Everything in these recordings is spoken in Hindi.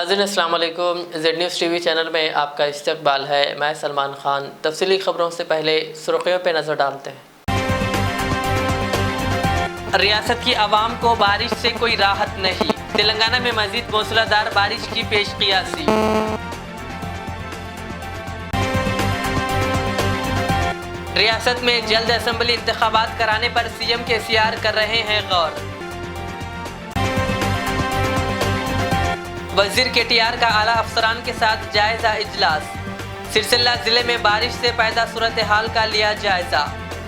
नाज़रीन अस्सलाम वालेकुम। ज़ेड न्यूज़ टीवी चैनल में आपका इस्तकबाल है। मैं सलमान खान। तफसीली खबरों से पहले सुर्खियों पर नज़र डालते हैं। रियासत की आवाम को बारिश से कोई राहत नहीं। तेलंगाना में मज़ीद मूसलाधार बारिश की पेशकियासी। रियासत में जल्द असेंबली इंतखाबात कराने पर सीएम केसीआर कर रहे हैं गौर। वजीर केटीआर का आला अफसरान के साथ जायजा इजलास। सिरसिल्ला जिले में बारिश से पैदा सूरत हाल का लिया जायजा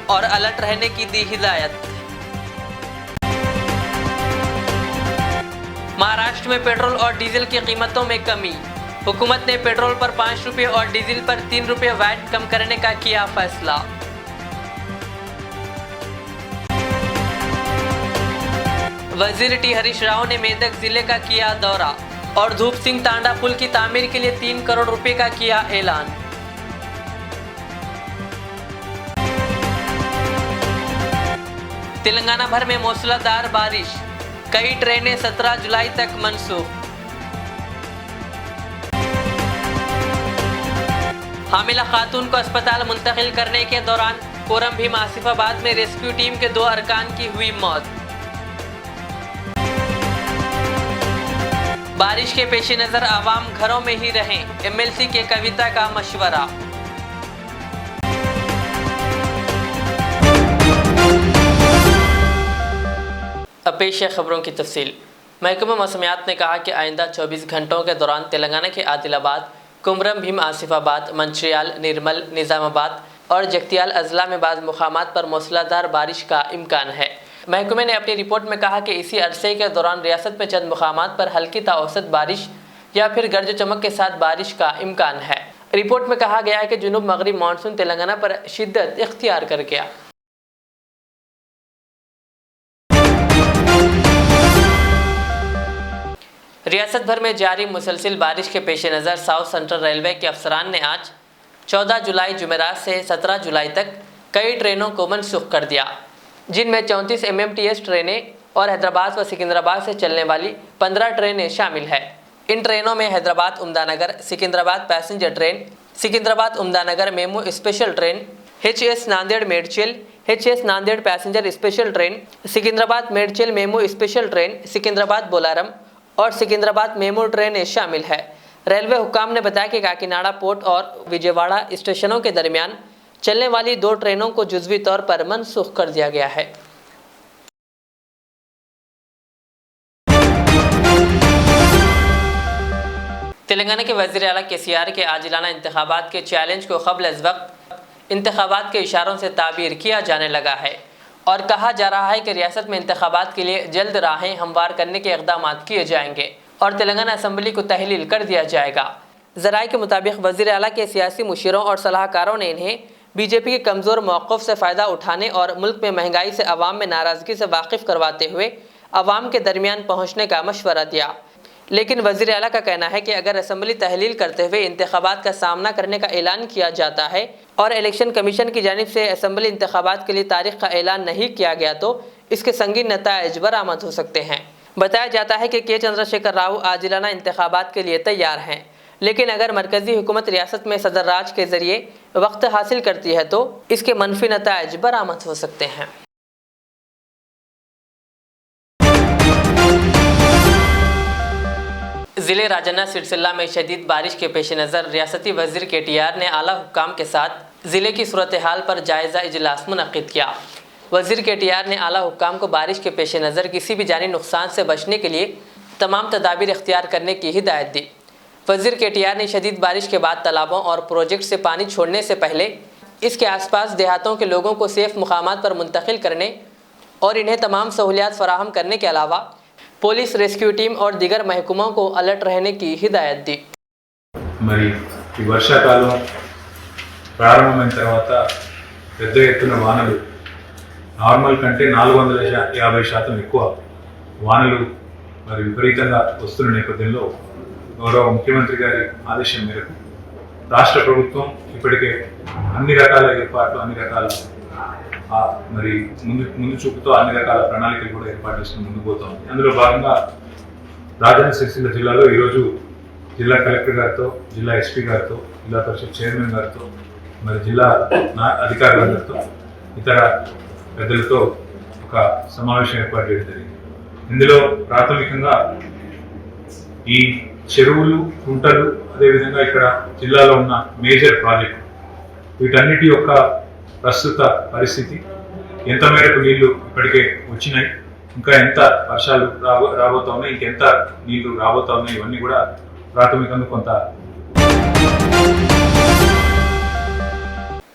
और अलर्ट रहने की दी हिदायत। महाराष्ट्र में पेट्रोल और डीजल की कीमतों में कमी। हुकूमत ने पेट्रोल पर 5 रुपये और डीजल पर 3 रुपये वैट कम करने का किया फैसला। वजीर टी हरीश राव ने मेदक जिले का किया दौरा और धूप सिंह तांडा पुल की तामीर के लिए 3 करोड़ रुपए का किया ऐलान। तेलंगाना भर में मूसलाधार बारिश, कई ट्रेनें 17 जुलाई तक मनसूख। हामिला खातून को अस्पताल मुंतकिल करने के दौरान कोरम भीम आसिफाबाद में रेस्क्यू टीम के 2 अरकान की हुई मौत। बारिश के पेश नज़र आवाम घरों में ही रहें, एमएलसी के कविता का मशवरा। अब पेश है खबरों की तफसील। महकमा मौसमियात ने कहा कि आइंदा 24 घंटों के दौरान तेलंगाना के आदिलाबाद, कुमरम भीम आसिफाबाद, मंचिर्याल, निर्मल, निज़ामाबाद और जगतियाल अजला में बाज़ मुकामात पर मूसलाधार बारिश का इम्कान है। महकमे ने अपनी रिपोर्ट में कहा कि इसी अरसे के दौरान रियासत में चंद मुकामात पर हल्की ता औसत बारिश या फिर गर्ज चमक के साथ बारिश का इम्कान है। रिपोर्ट में कहा गया है कि जुनूब मगरिब मानसून तेलंगाना पर शिद्दत इख्तियार कर गया। रियासत भर में जारी मुसलसिल बारिश के पेश नज़र साउथ सेंट्रल रेलवे के अफसरान ने आज 14 जुलाई जुमेरात से 17 जुलाई तक कई ट्रेनों को मनसूख कर दिया, जिनमें 34 MMTS ट्रेनें और हैदराबाद व सिकंदराबाद से चलने वाली 15 ट्रेनें शामिल है। इन ट्रेनों में Hyderabad Umdanagar Secunderabad passenger train, Secunderabad Umdanagar MEMU special train, HS Nanded Medchal, HS Nanded passenger special train, Secunderabad Medchal MEMU special train, Secunderabad Bolarum और सिकंदराबाद मेमू ट्रेनें शामिल है। रेलवे हुक्काम ने बताया कि काकीनाडा पोर्ट और विजयवाड़ा स्टेशनों के दरमियान चलने वाली 2 ट्रेनों को जुज़वी तौर पर मनसूख कर दिया गया है। तेलंगाना के वज़ीर आला केसीआर के आजिलाना इंतखाबात के चैलेंज को क़ब्ल अज़ वक्त इंतखाबात के इशारों से ताबीर किया जाने लगा है और कहा जा रहा है कि रियासत में इंतखाबात के लिए जल्द राहें हमवार करने के इक़दाम किए जाएंगे और तेलंगाना असम्बली को तहलील कर दिया जाएगा। ज़राए के मुताबिक वज़ीर आला के सियासी मुशीरों और सलाहकारों ने इन्हें बीजेपी के कमज़ोर मौक़िफ़ से फ़ायदा उठाने और मुल्क में महंगाई से अवाम में नाराज़गी से वाकिफ़ करवाते हुए अवाम के दरमियान पहुँचने का मशवरा दिया। लेकिन वज़ीर आला का कहना है कि अगर असम्बली तहलील करते हुए इंतखाबात का सामना करने का ऐलान किया जाता है और इलेक्शन कमीशन की जानिब से असम्बली इंतखाबात के लिए तारीख का ऐलान नहीं किया गया तो इसके संगीन नताइज बरामद हो सकते हैं। बताया जाता है कि के चंद्रशेखर राव आजिलाना इंतखाबात के लिए तैयार हैं, लेकिन अगर मरकज़ी हुकूमत रियासत में सदर राज के ज़रिए वक्त हासिल करती है तो इसके मनफी नताइज बरामद हो सकते हैं। ज़िले राजन्ना सिरसिल्ला में शदीद बारिश के पेश नज़र रियासती वज़ीर केटीआर ने आला हुक्काम के साथ ज़िले की सूरत हाल पर जायज़ा इजलास मुनक़्क़िद किया। वज़ीर केटीआर ने आला हुक्काम को बारिश के पेश नज़र किसी भी जानी नुकसान से बचने के लिए तमाम तदाबीर इख्तियार करने की हिदायत दी। वज़ीर केटीआर ने शदीद बारिश के बाद तालाबों और प्रोजेक्ट से पानी छोड़ने से पहले इसके आसपास देहातों के लोगों को सेफ मुकामात पर मुंतकिल करने और इन्हें तमाम सहूलियात फराहम करने के अलावा पुलिस, रेस्क्यू टीम और दीगर महकमों को अलर्ट रहने की हिदायत दी। మరి ఈ వర్షాకాలం ప్రారంభమైన తర్వాత పెద్ద ఎత్తున వానలు నార్మల్ కంటే 450% ఎక్కువ వానలు మరి విపరీతంగా వస్తున్న నేపథ్యంలో గౌరవ ముఖ్యమంత్రి గారి ఆదేశం మేరకు రాష్ట్ర ప్రభుత్వం ఇప్పటికే అన్ని రకాల ఏర్పాట్లు అన్ని రకాల మరి ముందు చూపుతో అన్ని రకాల ప్రణాళికలు కూడా ఏర్పాటు చేసుకుని ముందుకు పోతాం। అందులో భాగంగా రాజన్న సిరిసిల్ల జిల్లాలో ఈరోజు జిల్లా కలెక్టర్ గారితో, జిల్లా ఎస్పీ గారితో, జిల్లా పరిషత్ చైర్మన్ గారితో, మరి జిల్లా అధికారులందరితో, ఇతర పెద్దలతో ఒక సమావేశం ఏర్పాటు చేయడం జరిగింది. ఇందులో ప్రాథమికంగా ఈ చెరువులు, కుంటలు, అదేవిధంగా ఇక్కడ జిల్లాలో ఉన్న మేజర్ ప్రాజెక్టు వీటన్నిటి యొక్క ప్రస్తుత పరిస్థితి, ఎంత మేరకు నీళ్లు ఇప్పటికే వచ్చినాయి, ఇంకా ఎంత వర్షాలు రాబోతా ఉన్నాయి, ఇంకెంత నీళ్లు రాబోతా ఉన్నాయి, ఇవన్నీ కూడా ప్రాథమికంగా కొంత.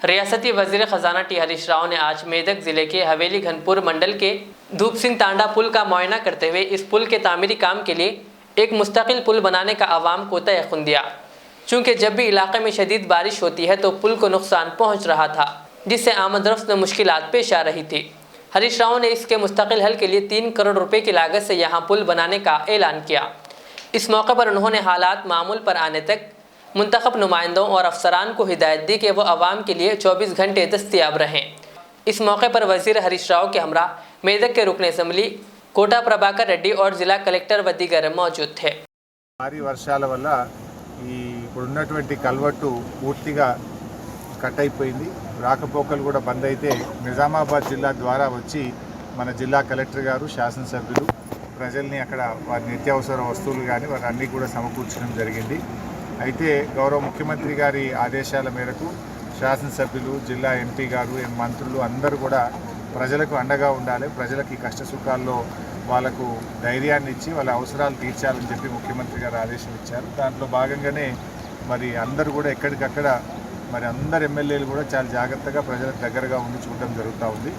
रियासती वजीर खजाना टी हरीश राव ने आज मेदक जिले के हवेली घनपुर मंडल के धूप सिंह तांडा पुल का मुआयना करते हुए इस पुल के तामीरी काम के लिए एक मुस्तकिल पुल बनाने का आवाम को तयक़ुन दिया। चूँकि जब भी इलाके में शदीद बारिश होती है तो पुल को नुकसान पहुँच रहा था, जिससे आमदरफ्त में मुश्किलात पेश आ रही थी। हरीश राव ने इसके मुस्तकिल हल के लिए 3 करोड़ रुपए की लागत से यहाँ पुल बनाने का ऐलान किया। इस मौके पर उन्होंने हालात मामूल पर आने तक मुंतखब नुमाइंदों और अफसरान को हिदायत दी कि वो आवाम के लिए 24 घंटे दस्तियाब रहें। इस मौके पर वजीर हरीश राव के हमरा मेदक के रुकन असम्बली कोटा प्रभाकर रेड्डी और जिला कलेक्टर व दीगर मौजूद थे। భారీ వర్షాల వల్ల ఇప్పుడున్నటువంటి కల్వర్టు పూర్తిగా కట్ అయిపోయింది. రాకపోకలు కూడా బంద్ అయితే నిజామాబాద్ జిల్లా ద్వారా వచ్చి మన జిల్లా కలెక్టర్ గారు, శాసనసభ్యులు ప్రజల్ని అక్కడ వారి నిత్యావసర వస్తువులు కానీ వారి అన్నీ కూడా సమకూర్చడం జరిగింది. అయితే గౌరవ ముఖ్యమంత్రి గారి ఆదేశాల మేరకు శాసనసభ్యులు, జిల్లా ఎంపీ గారు, మంత్రులు అందరూ కూడా ప్రజలకు అండగా ఉండాలి, ప్రజలకి కష్ట సుఖాల్లో వాళ్ళకు ధైర్యాన్ని ఇచ్చి వాళ్ళ అవసరాలు తీర్చాలని చెప్పి ముఖ్యమంత్రి గారు ఆదేశం ఇచ్చారు. దాంట్లో భాగంగానే మరి అందరూ కూడా ఎక్కడికక్కడ మరి అందరు ఎమ్మెల్యేలు కూడా చాలా జాగ్రత్తగా ప్రజలకు దగ్గరగా ఉండి చూడడం జరుగుతూ ఉంది.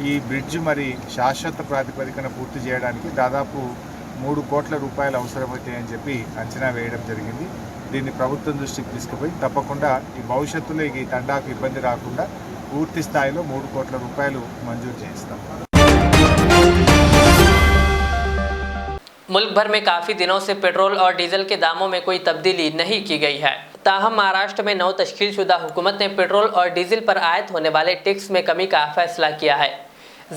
ఈ బ్రిడ్జ్ మరి శాశ్వత ప్రాతిపదికన పూర్తి చేయడానికి దాదాపు 3 కోట్ల రూపాయలు అవసరమవుతాయని చెప్పి అంచనా వేయడం జరిగింది. దీన్ని ప్రభుత్వం దృష్టికి తీసుకుపోయి తప్పకుండా ఈ భవిష్యత్తులో ఈ తండాకు ఇబ్బంది రాకుండా పూర్తి స్థాయిలో 3 కోట్ల రూపాయలు మంజూరు చేస్తాం. मुल्क भर में काफ़ी दिनों से पेट्रोल और डीजल के दामों में कोई तब्दीली नहीं की गई है। ताहम महाराष्ट्र में नव तश्कील शुदा हुकूमत ने पेट्रोल और डीजल पर आयत होने वाले टैक्स में कमी का फैसला किया है।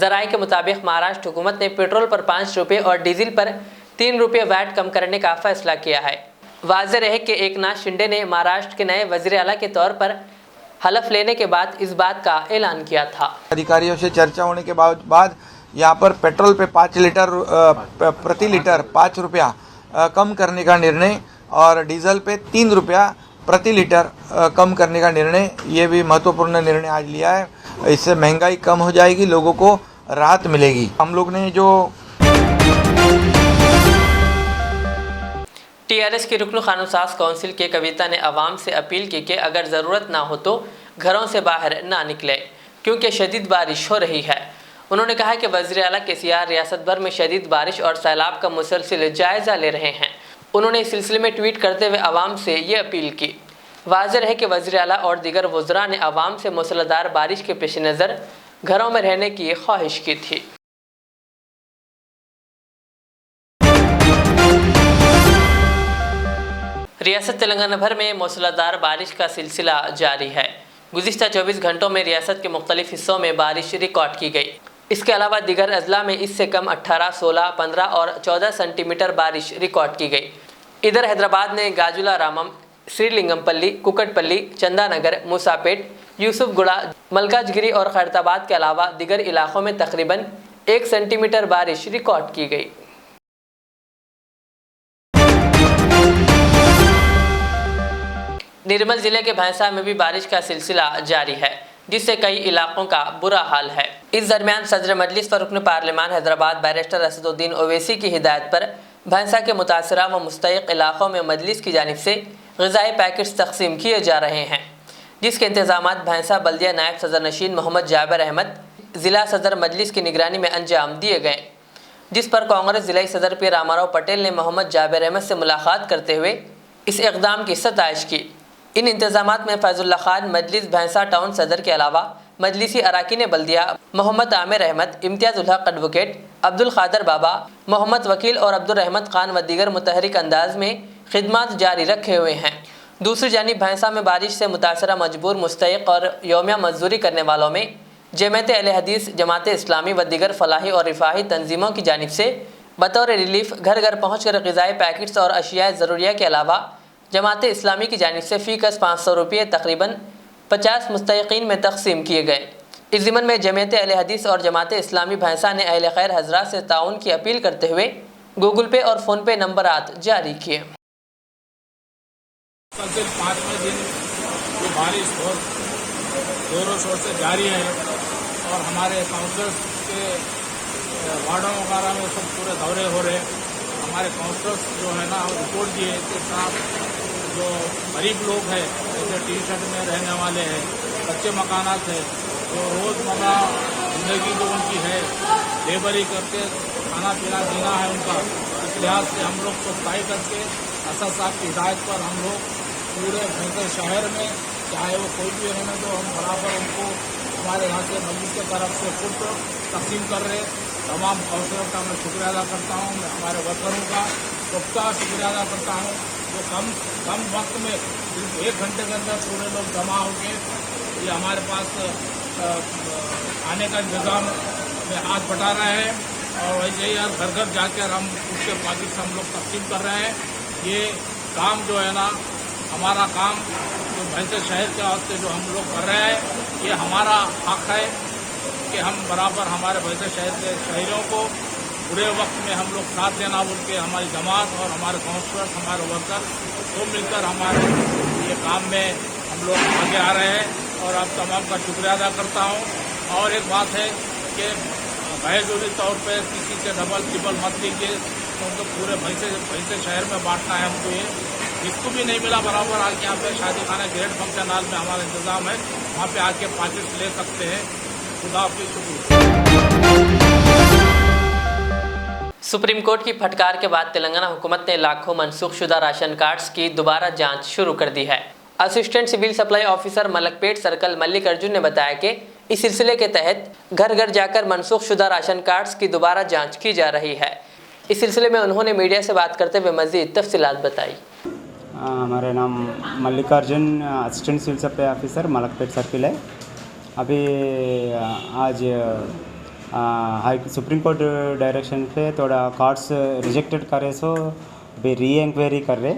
ज़राए के मुताबिक महाराष्ट्र हुकूमत ने पेट्रोल पर 5 रुपये और डीजल पर 3 रुपये वैट कम करने का फैसला किया है। वाज़ेह रहे कि एकनाथ शिंदे ने महाराष्ट्र के नए वज़ीर आला के तौर पर हलफ लेने के बाद इस बात का ऐलान किया था। अधिकारियों से चर्चा होने के बाद यहाँ पर पेट्रोल पे 5 लीटर प्रति लीटर 5 रुपया कम करने का निर्णय और डीजल पे 3 रुपया प्रति लीटर कम करने का निर्णय, ये भी महत्वपूर्ण निर्णय आज लिया है। इससे महंगाई कम हो जाएगी, लोगों को राहत मिलेगी। हम लोग ने जो टीआरएस की रुकन कानूनसाज काउंसिल के कविता ने आवाम से अपील की कि अगर ज़रूरत ना हो तो घरों से बाहर ना निकले, क्योंकि शदीद बारिश हो रही है। उन्होंने कहा कि वज़ीर आला केसीआर रियासत भर में शदीद बारिश और सैलाब का मुसलसिल जायज़ा ले रहे हैं। उन्होंने इस सिलसिले में ट्वीट करते हुए आवाम से ये अपील की। वाज़ेह है कि वज़ीर आला और दीगर वज़रा ने आवाम से मूसलाधार बारिश के पेश नज़र घरों में रहने की ख्वाहिश की थी। रियासत तेलंगाना भर में मूसलाधार बारिश का सिलसिला जारी है। गुज़िश्ता 24 घंटों में रियासत के मुख्तलिफ हिस्सों में बारिश रिकॉर्ड की गई। इसके अलावा दीगर अजला में इससे कम 18, 16, 15 और 14 सेंटीमीटर बारिश रिकॉर्ड की गई। इधर हैदराबाद ने गाजुला रामम, श्रीलिंगमपल्ली, कुकटपल्ली, चंदानगर, मूसापेट, यूसुफगुड़ा, मलकाजगिरी और खैरताबाद के अलावा दीगर इलाकों में तकरीबन 1 सेंटीमीटर बारिश रिकॉर्ड की गई। निर्मल जिले के भैंसा में भी बारिश का सिलसिला जारी है, जिससे कई इलाकों का बुरा हाल है। इस दरमियान सदर मजलिस व रुकन पार्लिमान हैदराबाद बैरिस्टर असदुद्दीन ओवैसी की हिदायत पर भैंसा के मुतासरा व मुस्तहिक इलाकों में मजलिस की जानिब से ग़िज़ाई पैकेट्स तकसीम किए जा रहे हैं, जिसके इंतज़ामात भैंसा बल्दिया नायब सदर नशीन मोहम्मद जाबिर अहमद ज़िला सदर मजलिस की निगरानी में अंजाम दिए गए, जिस पर कांग्रेस ज़िला सदर पी रामाराव पटेल ने मोहम्मद जाबिर अहमद से मुलाकात करते हुए इस इक़दाम की सताइश की। इन इंतज़ामात में फैज़ुल्ला खान मजलिस भैंसा टाउन सदर के अलावा मजलिसी अराकीन बल्दिया मोहम्मद आमिर अहमद, इम्तियाज़ुल हक एडवोकेट, अब्दुल खादर बाबा, मोहम्मद वकील और अब्दुल रहमत खान व दीगर मुतहरिक अंदाज में खिदमत जारी रखे हुए हैं। दूसरी जानिब भैंसा में बारिश से मुतासरा मजबूर मुस्तहिक और यौमिया मजदूरी करने वालों में जमात अहले हदीस, जमात इस्लामी व दीगर फलाही और रिफाही तंजीमों की जानिब से बतौर रिलीफ घर घर पहुँच कर ग़िज़ाई पैकेट्स और अशिया ज़रूरिया के अलावा जमात इस्लामी की जानिब से फ़ी कस 500 रुपये तकरीबन 50 मुस्तहिकीन में तकसीम किए गए। इस ज़िमन में जमीयत अहले हदीस और जमात इस्लामी भैंसा ने अहले खैर हजरात से ताउन की अपील करते हुए गूगल पे और फ़ोन पे नंबरात जारी किए। कल से 5वें दिन ये बारिश बहुत जोरों शोर से जारी है और हमारे काउंसलर्स के वार्डों वगैरह में सब पूरे दौरे हो रहे। हमारे काउंसलर्स जो है ना रिपोर्ट दिए कि साहब जो गरीब लोग हैं जैसे टी शर्ट में रहने वाले हैं, कच्चे मकानात है, जो रोज़मर्रा ज़िंदगी जो उनकी है लेबरी करके खाना पीना जीना है उनका, इस लिहाज से हम लोग को तय करके असद साहब की हिदायत पर हम लोग पूरे भैंसा शहर में चाहे वो कोई भी रहने तो हम बराबर उनको हमारे यहाँ से मस्जिद की तरफ से खुद तकसीम कर रहे। तमाम काउंसलर का मैं शुक्रिया अदा करता हूँ, मैं हमारे वर्करों का सबका शुक्रिया अदा करता हूँ जो कम वक्त में सिर्फ 1 घंटे के अंदर पूरे लोग जमा होकर ये हमारे पास आने का इंतज़ाम में हाथ बटा रहे हैं और वैसे ही हर घर घर जाकर हम उसके पाकिट से हम लोग तकसीम कर रहे हैं। ये काम जो है ना हमारा काम जो भैंसा शहर के वास्ते जो हम लोग कर रहे हैं ये हमारा हक है कि हम बराबर हमारे भैंसा शहर के शहरियों को बुरे वक्त में हम लोग साथ देना बोल के हमारी जमात और हमारे काउंसलर्स हमारे वर्कर तो मिलकर हमारे ये काम में हम लोग आगे आ रहे हैं और आप तमाम का शुक्रिया अदा करता हूँ। और एक बात है कि गैर-ज़रूरी तौर पर किसी से डबल ट्रिपल मत लीजिए क्योंकि पूरे भैंसे शहर में बांटना है हमको। ये जिसको भी नहीं मिला बराबर आके यहाँ पे शादी खाना ग्रेट फंक्शन हॉल में हमारा इंतज़ाम है, वहाँ पे आके पाकिट ले सकते हैं। खुदा हाफिज़, शुक्रिया। सुप्रीम कोर्ट की फटकार के बाद तेलंगाना हुकूमत ने लाखों मनसूखशुदा राशन कार्ड्स की दोबारा जांच शुरू कर दी है। Assistant civil supply officer Malakpet circle Mallikarjun ने बताया कि इस सिलसिले के तहत घर घर जाकर मनसूखशुदा राशन कार्ड्स की दोबारा जांच की जा रही है। इस सिलसिले में उन्होंने मीडिया से बात करते हुए मज़ीद तफसीलात बताई। हमारा नाम Mallikarjun, assistant civil supply officer Malakpet circle है। अभी आज सुप्रीम कोर्ट डायरेक्शन पे थोड़ा कार्ड्स रिजेक्टेड करे, सो अभी री इंक्वायरी कर रहे।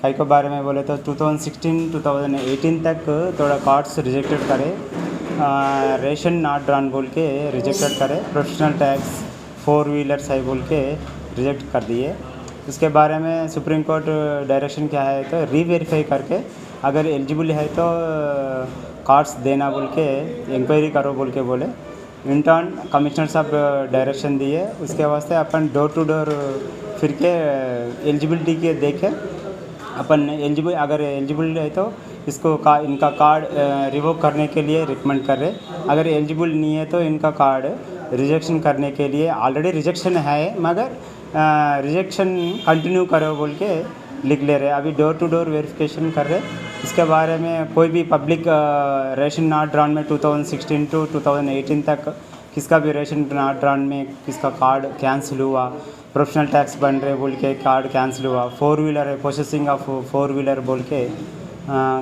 कई के बारे में बोले तो 2016-2018 तक थोड़ा कार्ड्स रिजेक्टेड करे, रेशन नॉट ड्रॉन बोल के रिजेक्टेड करे, प्रोफेशनल टैक्स 4 व्हीलर्स है बोल के रिजेक्ट कर दिए। उसके बारे में सुप्रीम कोर्ट डायरेक्शन क्या है तो रीवेरीफाई करके अगर एलिजिबल है तो कार्ड्स देना बोल के इंक्वायरी करो बोल के बोले। इंटर्न कमिश्नर साहब डायरेक्शन दिए, उसके वास्ते अपन डोर टू डोर फिर के एलिजिबिलिटी के देखे अपन एलिजिबल अगर एलिजिबल है तो इसको इनका कार्ड रिवोक करने के लिए रिकमेंड कर रहे। अगर एलिजिबल नहीं है तो इनका कार्ड रिजेक्शन करने के लिए ऑलरेडी रिजेक्शन है मगर रिजेक्शन कंटिन्यू करो बोल के लिख ले रहे। अभी डोर टू डोर वेरिफिकेशन कर रहे। इसके बारे में कोई भी पब्लिक रेशन नॉट ड्रॉन में 2016 to 2018 तक किसका भी रेशन नॉट ड्रॉन में किसका कार्ड कैंसिल हुआ, प्रोफेशनल टैक्स बन रहे बोल के कार्ड कैंसिल हुआ, 4 व्हीलर है प्रोसेसिंग ऑफ 4 व्हीलर बोल के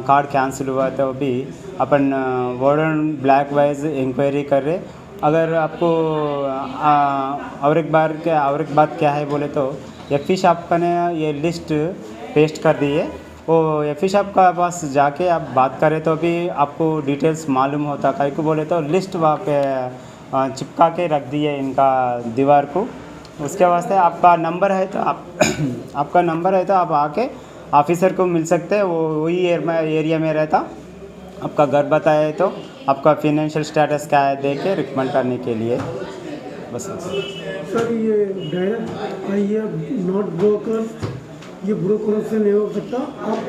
कार्ड कैंसिल हुआ तो अभी अपन ward and block wise inquiry कर रहे। अगर आपको और एक बात क्या है बोले तो एफी शॉप का ने ये लिस्ट पेस्ट कर दी है, वो एफी शॉप का पास जाके आप बात करें तो भी आपको डिटेल्स मालूम होता। कई को बोले तो लिस्ट वहाँ पे चिपका के रख दी है इनका दीवार को। उसके वास्ते आपका नंबर है तो आपका नंबर है तो आप आके ऑफिसर को मिल सकते हैं, वो वही एरिया में रहता। आपका घर बताए तो आपका फाइनेंशियल स्टेटस क्या है देख के रिकमेंड करने के लिए बस। सर ये नॉट ब्रोकर, ये ब्रोकर से नहीं हो सकता, आप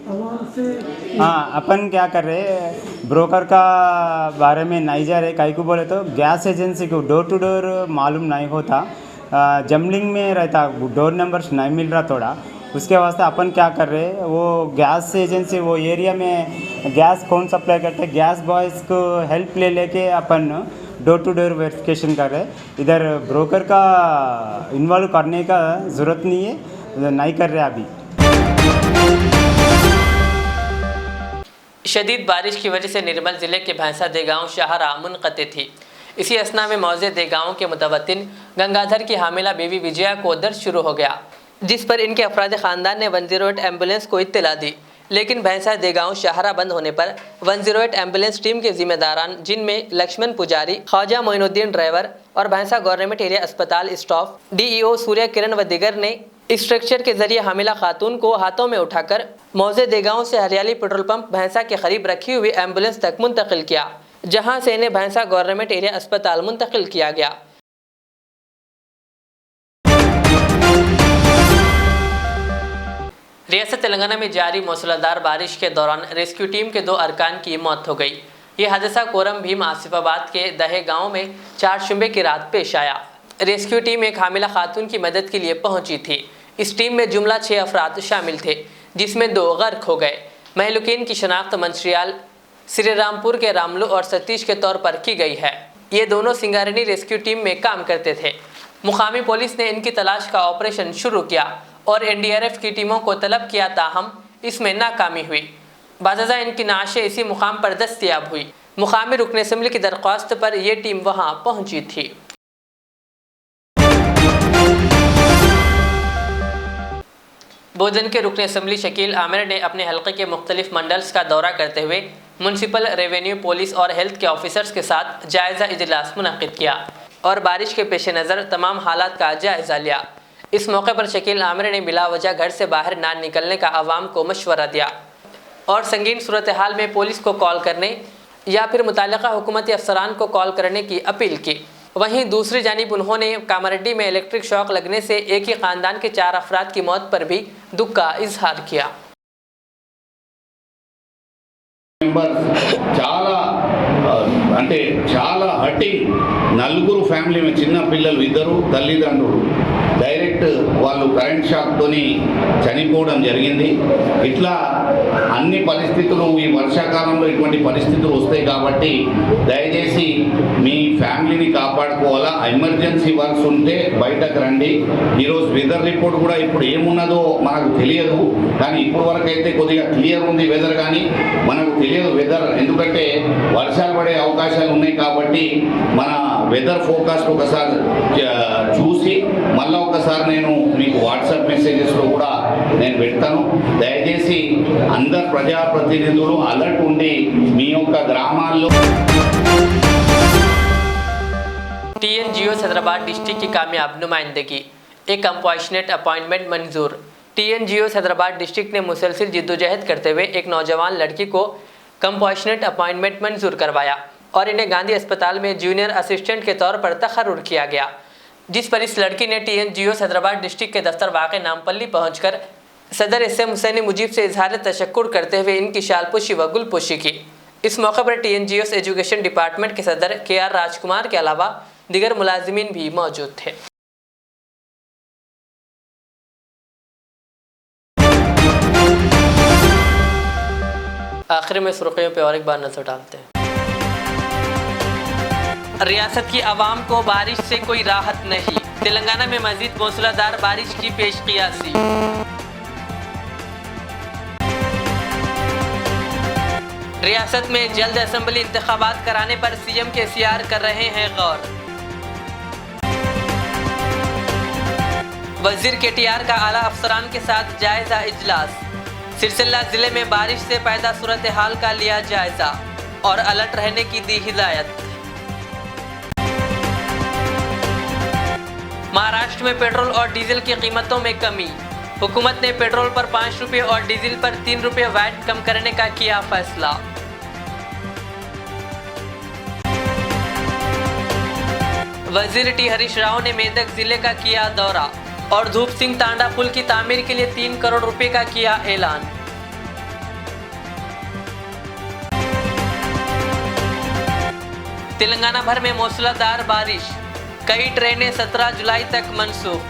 आवाम से। हाँ, अपन क्या कर रहे हैं ब्रोकर का बारे में नहीं जा रहे। कई को बोले तो गैस एजेंसी को डोर टू डोर मालूम नहीं होता, जमलिंग में रहता, डोर नंबर्स नहीं मिल रहा थोड़ा। उसके वास्ते अपन क्या कर रहे हैं वो गैस एजेंसी वो एरिया में गैस कौन सप्लाई करते हैं गैस बॉयज़ को हेल्प ले लेके अपन डोर टू डोर वेरिफिकेशन कर रहे हैं। इधर ब्रोकर का इन्वॉल्व करने का ज़रूरत नहीं है, नहीं कर रहे अभी। शदीद बारिश की वजह से निर्मल ज़िले के भैंसा देगांव शाहराह मुनक़ते थी। इसी असना में मौजे देगांव के मुतवत्तिन गंगाधर की हामिला बीवी विजया को दर्द शुरू हो गया। जिस पर इनके अफराद ख़ानदान ने 108 एम्बुलेंस को इत्तला दी, लेकिन भैंसा देगांव शाहरा बंद होने पर 108 एम्बुलेंस टीम के जिम्मेदारान, जिनमें लक्ष्मण पुजारी, ख्वाजा मोइनुद्दीन ड्राइवर और भैंसा गवर्नमेंट एरिया अस्पताल स्टाफ, डीईओ सूर्य किरण व दिगर ने स्ट्रक्चर के जरिए हामिला खातून को हाथों में उठाकर मौजे देगांव से हरियाली पेट्रोल पंप भैंसा के करीब रखी हुई एम्बुलेंस तक मुंतकिल किया, जहां से इन्हें भैंसा गवर्नमेंट एरिया अस्पताल मुंतकिल किया गया। रियासत तेलंगाना में जारी मूसलाधार बारिश के दौरान रेस्क्यू टीम के 2 अरकान की मौत हो गई। ये हादसा कोरम भीम आसिफाबाद के दहे गांव में 4 शुबे की रात पेश आया। रेस्क्यू टीम एक हामिला खातून की मदद के लिए पहुंची थी। इस टीम में जुमला 6 अफराद शामिल थे, जिसमें 2 गर्क हो गए। महलुकीन की शनाख्त मंचियाल, श्रीरामपुर के रामलू और सतीश के तौर पर की गई है। ये दोनों सिंगारनी रेस्क्यू टीम में काम करते थे। मुकामी पुलिस ने इनकी तलाश का ऑपरेशन शुरू किया और एनडीआरएफ की टीमों को तलब किया, ताहम इसमें नाकामी हुई। बाज़ा इनकी नाशें इसी मुकाम पर दस्तयाब हुई। मुकामी रुकन असम्बली की दरख्वास्त पर यह टीम वहां पहुंची थी। बहुजन के रुकन असम्बली शकील आमिर ने अपने हल्के के मुख्तलिफ मंडल्स का दौरा करते हुए म्यूनसिपल, रेवेन्यू, पुलिस और हेल्थ के ऑफिसर्स के साथ जायज़ा इजलास मुनक़्क़िद किया और बारिश के पेश नज़र तमाम हालात का जायज़ा लिया। इस मौके पर शकील आमिर ने बिला वजह घर से बाहर ना निकलने का आवाम को मशवरा दिया और संगीन सूरत हाल में पुलिस को कॉल करने या फिर मुताल्लिक़ा हुकूमती अफसरान को कॉल करने की अपील की। वहीं दूसरी जानिब उन्होंने कामारेड्डी में इलेक्ट्रिक शॉक लगने से एक ही ख़ानदान के 4 अफराद की मौत पर भी दुख का इजहार किया। చాలా హర్టింగ్ నలుగురు ఫ్యామిలీ में చిన్న పిల్లలు ఇద్దరు తల్లిదండ్రులు డైరెక్ట్ వాళ్ళు కరెంట్ షాక్తోని చనిపోవడం జరిగింది. ఇట్లా అన్ని పరిస్థితులు ఈ వర్షాకాలంలో ఇటువంటి పరిస్థితులు వస్తాయి కాబట్టి దయచేసి మీ ఫ్యామిలీని కాపాడుకోవాలా. ఎమర్జెన్సీ వర్క్స్ ఉంటే బయటకు రండి. ఈరోజు వెదర్ రిపోర్ట్ కూడా ఇప్పుడు ఏమున్నదో మనకు తెలియదు, కానీ ఇప్పుడు వరకు అయితే కొద్దిగా క్లియర్ ఉంది వెదర్, కానీ మనకు తెలియదు వెదర్, ఎందుకంటే వర్షాలు పడే అవకాశాలు ఉన్నాయి కాబట్టి మన వెదర్ ఫోకాస్ట్ ఒకసారి చూసి మళ్ళీ ఒకసారి నేను మీకు వాట్సాప్ మెసేజెస్లో కూడా నేను పెడతాను. దయచేసి అందరు ప్రజాప్రతినిధులు అలర్ట్ ఉండి మీ యొక్క గ్రామాల్లో TNGO हैदराबाद डिस्ट्रिक्ट की कामयाब नुमाइंदगी, एक कंपैशनेट अपॉइंटमेंट मंजूर। TNGO हैदराबाद डिस्ट्रिक्ट ने मुसलसिल जिद्दोजहद करते हुए एक नौजवान लड़की को कंपैशनेट अपॉइंटमेंट मंजूर करवाया और इन्हें गांधी अस्पताल में जूनियर असिस्टेंट के तौर पर तखर्रुर किया गया, जिस पर इस लड़की ने TNGO हैदराबाद डिस्ट्रिक्ट के दफ्तर वाक़े नामपल्ली पहुंचकर सदर SM हुसैनी मुजीब से इजहार तशक्कुर करते हुए इनकी शालपोशी व गुलपोशी की। इस मौके पर TNGO एजुकेशन डिपार्टमेंट के सदर KR राजकुमार के अलावा दिगर मुलाजिमीन भी मौजूद थे। आखिर में सुर्खियों पे और एक बार नजर डालते हैं। रियासत की आवाम को बारिश से कोई राहत नहीं, तेलंगाना में मजीद मूसलाधार बारिश की पेशकियासी। रियासत में जल्द असेंबली इंतखाबात कराने पर CM KCR कर रहे हैं गौर। वजीर KTR का आला अफसरान के साथ जायजा इजलास। सिरसिल्ला जिले में बारिश से पैदा सूरत हाल का लिया जायजा और अलर्ट रहने की दी हिदायत। महाराष्ट्र में पेट्रोल और डीजल की कीमतों में कमी, हुकूमत ने पेट्रोल पर 5 रुपये और डीजल पर 3 रुपये वैट कम करने का किया फैसला। वजीर टी हरीश राव ने मेदक जिले का किया दौरा और धूप सिंह तांडा पुल की तामीर के लिए 3 करोड़ रुपए का किया ऐलान। तेलंगाना भर में मूसलाधार बारिश, कई ट्रेनें 17 जुलाई तक मनसूख।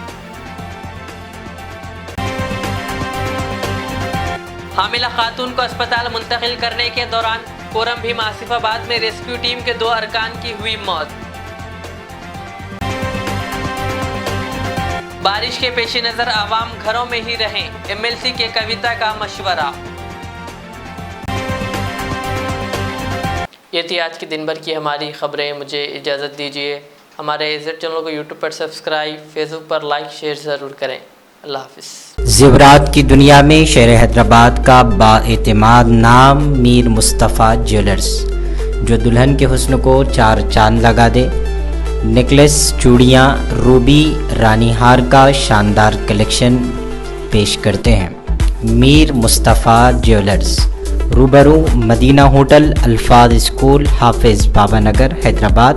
हामिला खातून को अस्पताल मुंतकिल करने के दौरान कोरम भीम आसिफाबाद में रेस्क्यू टीम के 2 अरकान की हुई मौत। बारिश के पेश नज़र आवाम घरों में ही रहें, MLC के कविता का मशवरा। ये थी आज के दिन भर की हमारी खबरें। मुझे इजाज़त दीजिए। हमारे इज़्ज़त चैनल को YouTube पर सब्सक्राइब, फेसबुक पर लाइक शेयर ज़रूर करें। अल्लाह हाफिज़। ज़ेवरात की दुनिया में शहर हैदराबाद का बाएतिमाद नाम मीर मुस्तफ़ा ज्वेलर्स, जो दुल्हन के हुस्न को चार चांद लगा दे। नेकलेस, चूड़ियाँ, रूबी, रानी हार का शानदार कलेक्शन पेश करते हैं। मीर मुस्तफ़ा ज्वेलर्स, रूबरू मदीना होटल, अल्फाज स्कूल, हाफिज़ बाबा नगर, हैदराबाद।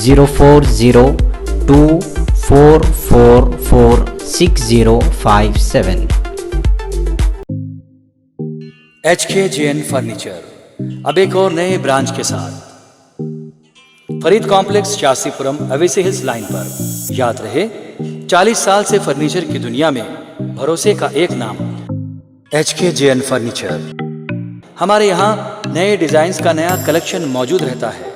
0402444657। HKJN फर्नीचर अब एक और नए ब्रांच के साथ Farid complex, Shastripuram, Owaisi hills line पर। याद रहे, 40 साल से फर्नीचर की दुनिया में भरोसे का एक नाम HKJN फर्नीचर। हमारे यहाँ नए डिजाइन्स का नया कलेक्शन मौजूद रहता है।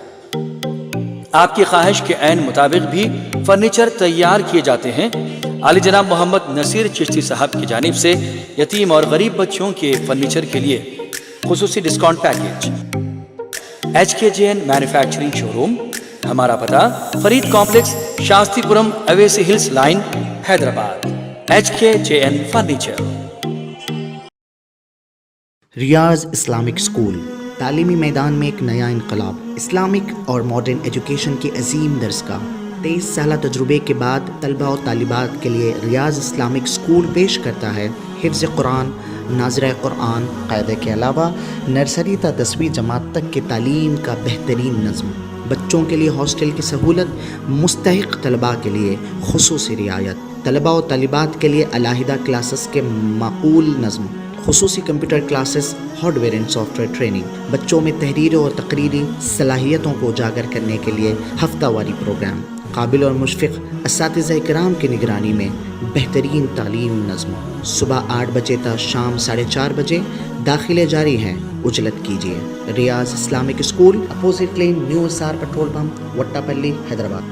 आपकी ख्वाहिश के ऐन मुताबिक भी फर्नीचर तैयार किए जाते हैं। आली जनाब मोहम्मद नसीर चिश्ती साहब की जानिब से यतीम और गरीब बच्चों के फर्नीचर के लिए खुसूसी discount package. HKJN manufacturing showroom, हमारा पता Farid complex, Shastripuram, Owaisi hills line, Hyderabad. HKJN furniture. Riyaz Islamic school, तालीमी मैदान में एक नया इनकलाब। इस्लामिक और मॉडर्न एजुकेशन की अजीम दरसगाह। 23 साल तजुर्बे के बाद तलबा और तालिबात के लिए रियाज इस्लामिक स्कूल पेश करता है हिफ्ज़ कुरान, नाज़िरा कुरान, क़ायदे के अलावा नर्सरी ता 10वीं जमात तक की तालीम का बेहतरीन नज़्म। बच्चों के लिए हॉस्टल की सहूलत, मुस्तहिक़ तलबा के लिए खुसूसी रियायत, तलबा और तालिबात के लिए अलहदा क्लासेस के माकूल नज़्म, खुसूसी computer classes, hardware and software training. बच्चों में तहरीरी और तकरीरी सलाहियतों को उजागर करने के लिए हफ्तावारी प्रोग्राम। काबिल और मुशफ़िक़ असातिज़ा इकराम की निगरानी में बेहतरीन तालीम नज़्म। सुबह 8 बजे तक शाम 4:30 बजे दाखिले जारी हैं। उजलत कीजिए। Riyaz Islamic school, opposite lane, new SR petrol pump, Vattepally, Hyderabad.